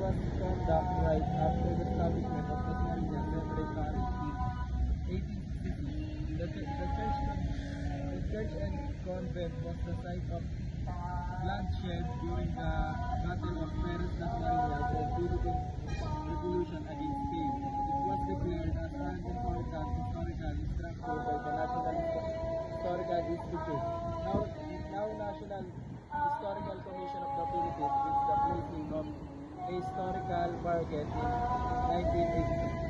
was conducted right after the establishment of Dasmariñas Seminary in 1866. The church and convent was the site of bloodshed during the Battle of Perez Dasmariñas and Philippine Revolution against Spain. It was declared as an important historical structure by the National Historical Institute. Now National Historical Commission of the Philippines with the placing of a historical market in 1982.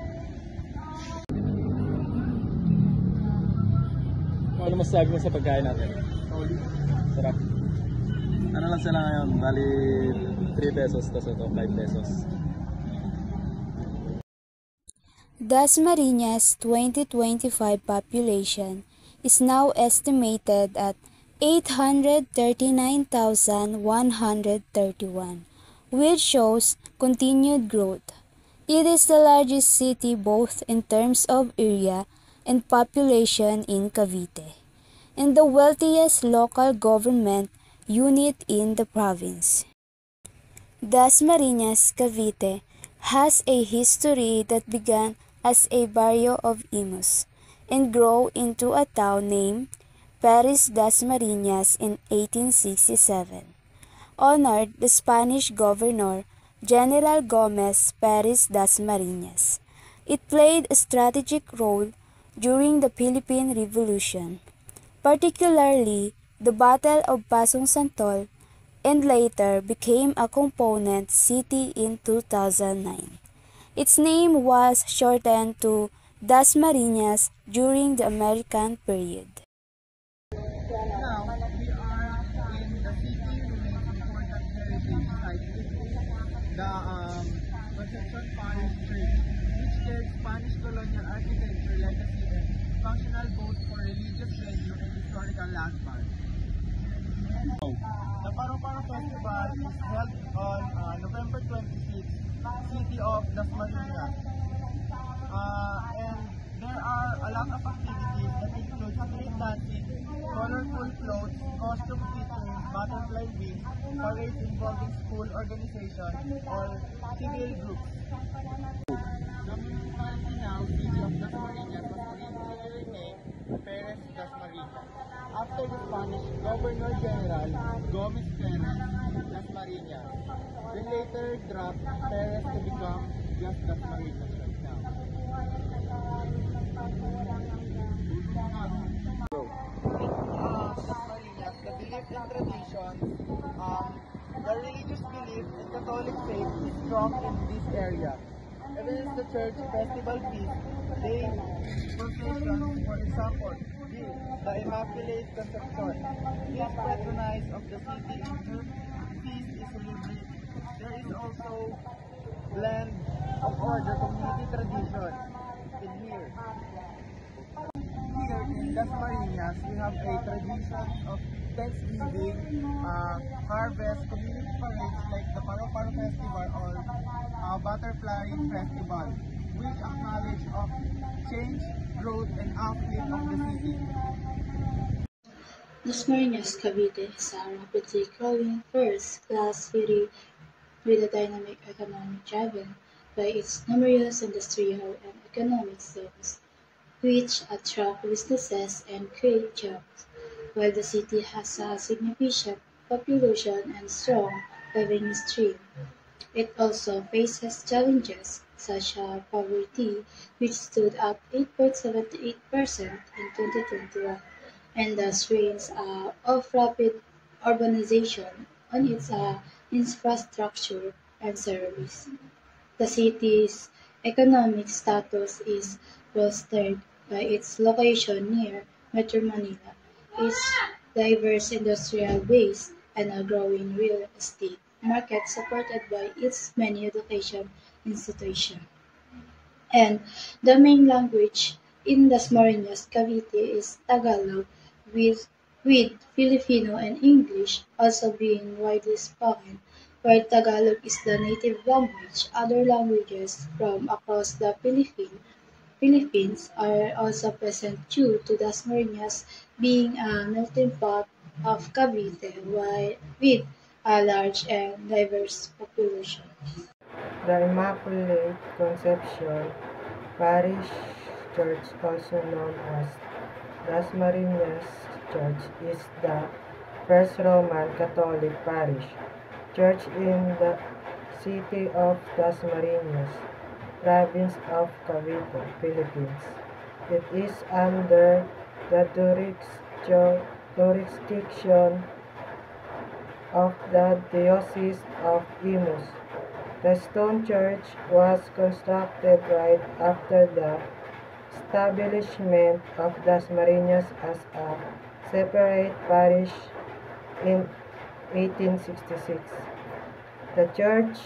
Ano masasabi mo sa pagkain natin? Sarap. Ano lang sila ngayon? Bali 3 pesos, tapos ito 5 pesos. Dasmariñas' 2025 population is now estimated at 839,131, which shows continued growth. It is the largest city both in terms of area and population in Cavite, and the wealthiest local government unit in the province. Dasmariñas, Cavite has a history that began as a barrio of Imus and grew into a town named Perez Dasmariñas in 1867, honored the Spanish governor General Gomez Perez Dasmariñas. It played a strategic role during the Philippine Revolution, particularly the Battle of Pasong Santol, and later became a component city in 2009. Its name was shortened to Dasmariñas during the American period. Now, we are in the city remains important heritage site, the Concepcion Parish Church, which carries Spanish colonial architecture legacy and functional both for religious venue and historical landmark. The Paro-Paro Festival is held on November 26th, city of Dasmariñas. And there are a lot of activities that include street dancing, colorful clothes, costume fitting, butterfly wings, parades involving school organization or civil groups. The municipality now, city of Dasmariñas, was originally named Perez Dasmariñas after the Spanish Governor General Gomez Perez Dasmariñas. They later dropped Perez to become just Dasmariñas right now. Dasmariñas, the belief and traditions, the religious belief and Catholic faith is strong in this area. Even as the church festival feast, they procession, for example, the Immaculate Conception, is patronized of the city and her feast is celebrated. There is also blend of order community tradition in here. Here in Dasmariñas, we have a tradition of Thanksgiving, harvest, community parades like the Paro-Paro Festival or Butterfly Festival, which acknowledge of change, growth, and uplift of the city. Dasmariñas, Cavite is a rapidly growing first-class city with a dynamic economy driven by its numerous industrial and economic zones, which attract businesses and create jobs. While the city has a significant population and strong revenue stream, it also faces challenges such as poverty, which stood at 8.78% in 2021, and the strains of rapid urbanization on its infrastructure and service. The city's economic status is bolstered by its location near Metro Manila, its diverse industrial base, and a growing real estate market supported by its many education institutions. And the main language in Dasmariñas, Cavite is Tagalog, with Filipino and English also being widely spoken. While Tagalog is the native language, other languages from across the Philippines are also present due to Dasmariñas being a melting pot of Cavite with a large and diverse population. The Immaculate Conception Parish Church, also known as Dasmariñas Church, is the first Roman Catholic parish church in the city of Dasmariñas, province of Cavite, Philippines. It is under the jurisdiction of the Diocese of Imus. The stone church was constructed right after the establishment of Dasmariñas as a separate parish in 1866. The church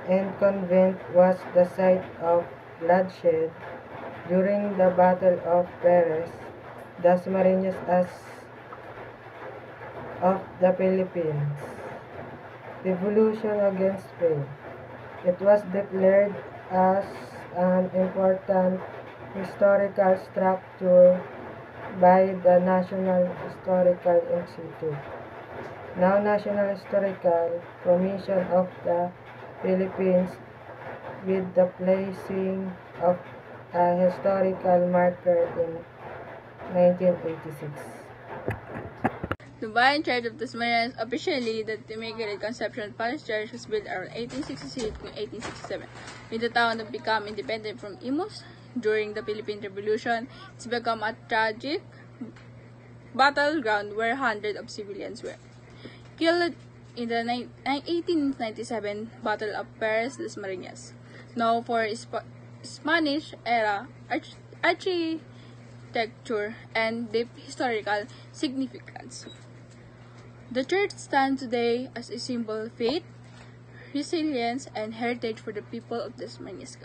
and convent was the site of bloodshed during the Battle of Perez, Dasmariñas of the Philippines. Revolution against Spain. It was declared as an important historical structure by the National Historical Institute, now National Historical Commission of the Philippines, with the placing of a historical marker in 1986. The Bayan Church of Dasmariñas, officially the Immaculate Conception Parish Church, was built around 1866 to 1867. With the town to become independent from Imus during the Philippine Revolution, it's become a tragic battleground where hundreds of civilians were killed in the 1897 Battle of Perez Dasmariñas, known for its Spanish-era architecture and deep historical significance. The church stands today as a symbol of faith, resilience, and heritage for the people of Dasmariñas.